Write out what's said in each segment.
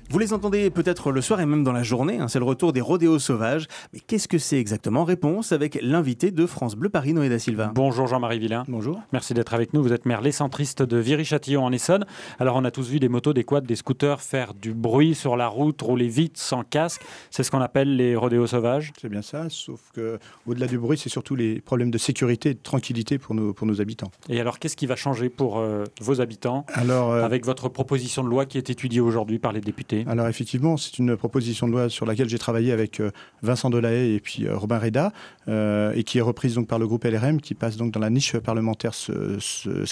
Vous les entendez peut-être le soir et même dans la journée, c'est le retour des rodéos sauvages. Mais qu'est-ce que c'est exactement? Réponse avec l'invité de France Bleu Paris, Noé da Silva. Bonjour Jean-Marie Villain. Bonjour. Merci d'être avec nous. Vous êtes maire lécentriste de Viry-Châtillon en Essonne. Alors on a tous vu des motos, des quads, des scooters faire du bruit sur la route, rouler vite, sans casque. C'est ce qu'on appelle les rodéos sauvages. C'est bien ça, sauf qu'au-delà du bruit, c'est surtout les problèmes de sécurité et de tranquillité pour nos habitants. Et alors qu'est-ce qui va changer pour vos habitants avec votre proposition de loi qui est étudiée aujourd'hui par les députés? Alors effectivement, c'est une proposition de loi sur laquelle j'ai travaillé avec Vincent Delahaye et puis Robin Reda et qui est reprise donc par le groupe LRM qui passe donc dans la niche parlementaire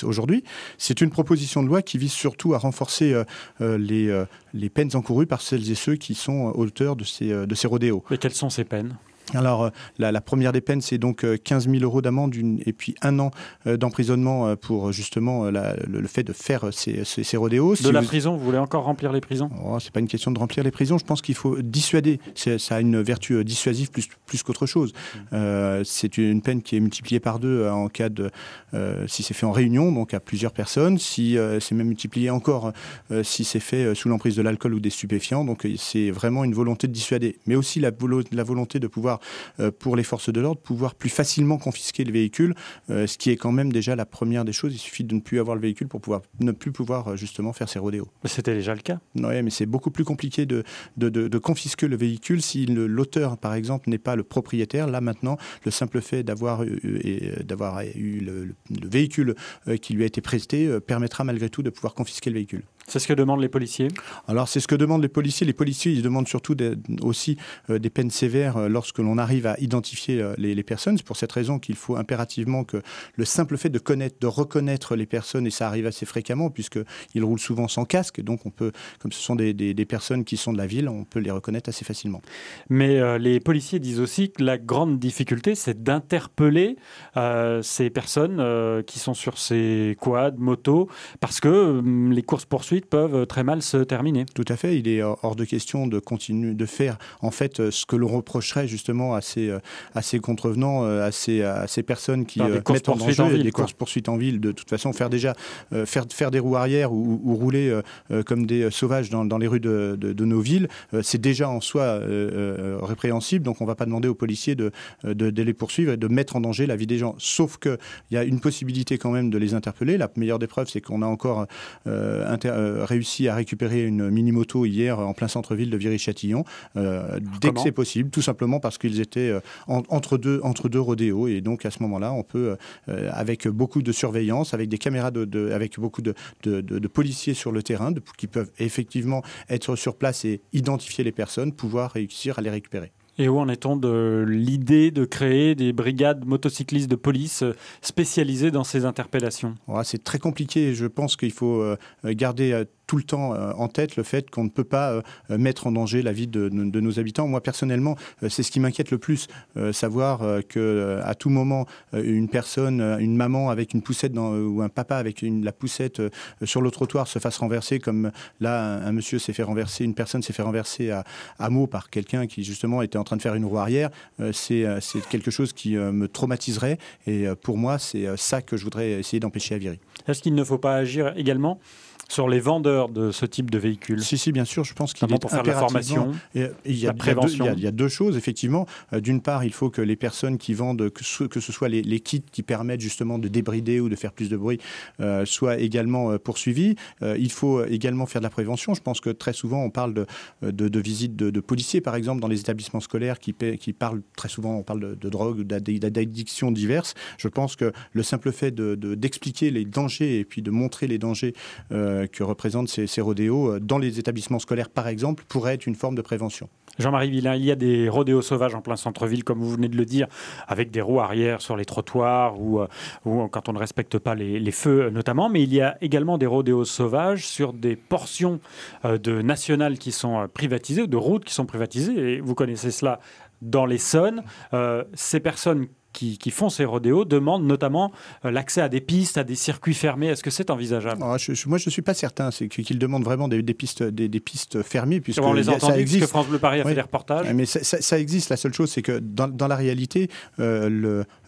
aujourd'hui. C'est une proposition de loi qui vise surtout à renforcer les peines encourues par celles et ceux qui sont auteurs de ces rodéos. Et quelles sont ces peines ? Alors, la première des peines, c'est donc 15 000 € d'amende et puis 1 an d'emprisonnement pour justement le fait de faire ces rodéos. De la prison, vous voulez encore remplir les prisons ? C'est pas une question de remplir les prisons, je pense qu'il faut dissuader. Ça a une vertu dissuasive plus qu'autre chose. C'est une peine qui est multipliée par 2 en cas de... si c'est fait en réunion, donc à plusieurs personnes. Si c'est même multiplié encore si c'est fait sous l'emprise de l'alcool ou des stupéfiants. Donc c'est vraiment une volonté de dissuader. Mais aussi la volonté de pouvoir pour les forces de l'ordre, pouvoir plus facilement confisquer le véhicule, ce qui est quand même déjà la première des choses. Il suffit de ne plus avoir le véhicule pour ne plus pouvoir justement faire ces rodéos. C'était déjà le cas. Oui, mais c'est beaucoup plus compliqué de confisquer le véhicule si l'auteur, par exemple, n'est pas le propriétaire. Là, maintenant, le simple fait d'avoir eu le véhicule qui lui a été presté permettra malgré tout de pouvoir confisquer le véhicule. C'est ce que demandent les policiers ? Alors, c'est ce que demandent les policiers. Les policiers, ils demandent surtout aussi des peines sévères lorsque l'on arrive à identifier les personnes. C'est pour cette raison qu'il faut impérativement que le simple fait de reconnaître les personnes, et ça arrive assez fréquemment puisqu'ils roulent souvent sans casque, donc on peut, comme ce sont des personnes qui sont de la ville, on peut les reconnaître assez facilement. Mais les policiers disent aussi que la grande difficulté, c'est d'interpeller ces personnes qui sont sur ces quads, motos, parce que les courses-poursuites peuvent très mal se terminer. Tout à fait, il est hors de question de continuer de faire en fait ce que l'on reprocherait justement à ces contrevenants, à ces personnes qui mettent en danger des courses-poursuites en ville. De toute façon, faire des roues arrière ou rouler comme des sauvages dans les rues de nos villes, c'est déjà en soi répréhensible. Donc on ne va pas demander aux policiers de les poursuivre et de mettre en danger la vie des gens. Sauf qu'il y a une possibilité quand même de les interpeller. La meilleure des preuves, c'est qu'on a encore réussi à récupérer une mini-moto hier en plein centre-ville de Viry-Châtillon, dès que c'est possible, tout simplement parce qu'ils étaient entre deux rodéos. Et donc à ce moment-là, on peut, avec beaucoup de surveillance, avec des caméras, avec beaucoup de policiers sur le terrain, qui peuvent effectivement être sur place et identifier les personnes, pouvoir réussir à les récupérer. Et où en est-on de l'idée de créer des brigades motocyclistes de police spécialisées dans ces interpellations ? C'est très compliqué. Je pense qu'il faut garder tout le temps en tête le fait qu'on ne peut pas mettre en danger la vie de nos habitants. Moi, personnellement, c'est ce qui m'inquiète le plus, savoir qu'à tout moment, une personne, une maman avec une poussette ou un papa avec la poussette sur le trottoir se fasse renverser, comme là, un monsieur s'est fait renverser, une personne s'est fait renverser à Meaux par quelqu'un qui, justement, était en train de faire une roue arrière. C'est quelque chose qui me traumatiserait. Et pour moi, c'est ça que je voudrais essayer d'empêcher à Viry. Est-ce qu'il ne faut pas agir également sur les vendeurs de ce type de véhicules? Si, bien sûr. Je pense qu'il est pour faire la formation, la prévention. Il y a deux choses, effectivement. D'une part, il faut que les personnes qui vendent, que ce soit les kits qui permettent justement de débrider ou de faire plus de bruit, soient également poursuivis. Il faut également faire de la prévention. Je pense que très souvent, on parle de visites de policiers, par exemple, dans les établissements scolaires qui parlent très souvent, on parle de drogue, d'addictions diverses. Je pense que le simple fait d'expliquer les dangers et puis de montrer les dangers que représentent ces rodéos dans les établissements scolaires, par exemple, pourrait être une forme de prévention. Jean-Marie Villain, il y a des rodéos sauvages en plein centre-ville, comme vous venez de le dire, avec des roues arrière sur les trottoirs ou quand on ne respecte pas les feux notamment, mais il y a également des rodéos sauvages sur des portions de nationales qui sont privatisées, de routes qui sont privatisées, et vous connaissez cela dans l'Essonne. Ces personnes qui font ces rodéos demandent notamment l'accès à des pistes, à des circuits fermés. Est-ce que c'est envisageable? Moi, je ne suis pas certain qu'ils demandent vraiment des pistes fermées. Puisque on les a entendus, ça existe. Parce que France Bleu Paris a fait des reportages. Mais ça existe. La seule chose, c'est que dans la réalité,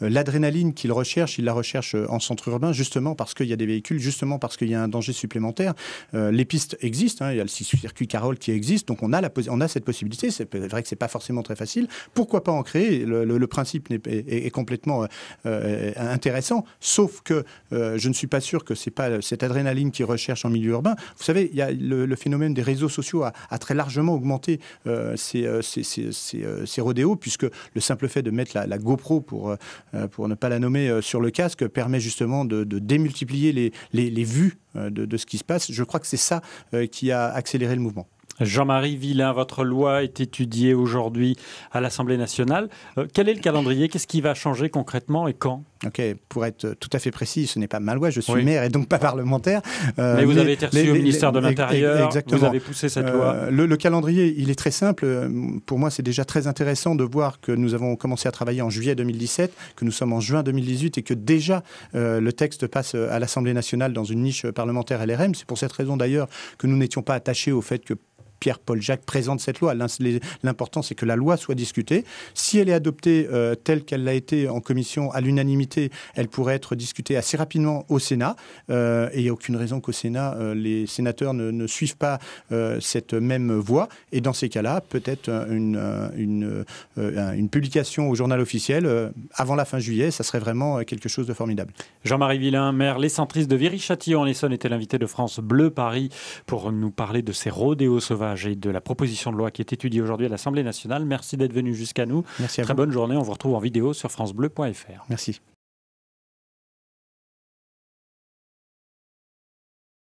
l'adrénaline qu'il recherche, il la recherche en centre urbain, justement parce qu'il y a des véhicules, justement parce qu'il y a un danger supplémentaire. Les pistes existent. Il y a le circuit Carole qui existe. Donc on a cette possibilité. C'est vrai que ce n'est pas forcément très facile. Pourquoi pas en créer? Le principe est complètement intéressant. Sauf que je ne suis pas sûr que ce n'est pas cette adrénaline qu'ils recherchent en milieu urbain. Vous savez, il y a le phénomène des réseaux sociaux a très largement augmenté ces rodéos, puisque le simple fait de mettre la GoPro, pour ne pas la nommer, sur le casque, permet justement de démultiplier les vues de ce qui se passe. Je crois que c'est ça qui a accéléré le mouvement. Jean-Marie Villain, votre loi est étudiée aujourd'hui à l'Assemblée nationale. Quel est le calendrier? Qu'est-ce qui va changer concrètement et quand? Ok, pour être tout à fait précis, ce n'est pas ma loi, je suis maire et donc pas parlementaire. Mais vous avez été reçu au ministère de l'Intérieur, vous avez poussé cette loi. Le calendrier, il est très simple. Pour moi, c'est déjà très intéressant de voir que nous avons commencé à travailler en juillet 2017, que nous sommes en juin 2018 et que déjà le texte passe à l'Assemblée nationale dans une niche parlementaire LRM. C'est pour cette raison d'ailleurs que nous n'étions pas attachés au fait que Pierre-Paul Jacques présente cette loi. L'important, c'est que la loi soit discutée. Si elle est adoptée telle qu'elle l'a été en commission à l'unanimité, elle pourrait être discutée assez rapidement au Sénat. Et il n'y a aucune raison qu'au Sénat, les sénateurs ne suivent pas cette même voie. Et dans ces cas-là, peut-être une publication au journal officiel avant la fin juillet, ça serait vraiment quelque chose de formidable. Jean-Marie Villain, maire Les Centristes de Viry-Châtillon en Essonne, était l'invité de France Bleu Paris pour nous parler de ces rodéos sauvages et de la proposition de loi qui est étudiée aujourd'hui à l'Assemblée nationale. Merci d'être venu jusqu'à nous. Merci à vous. Très bonne journée. On vous retrouve en vidéo sur francebleu.fr. Merci.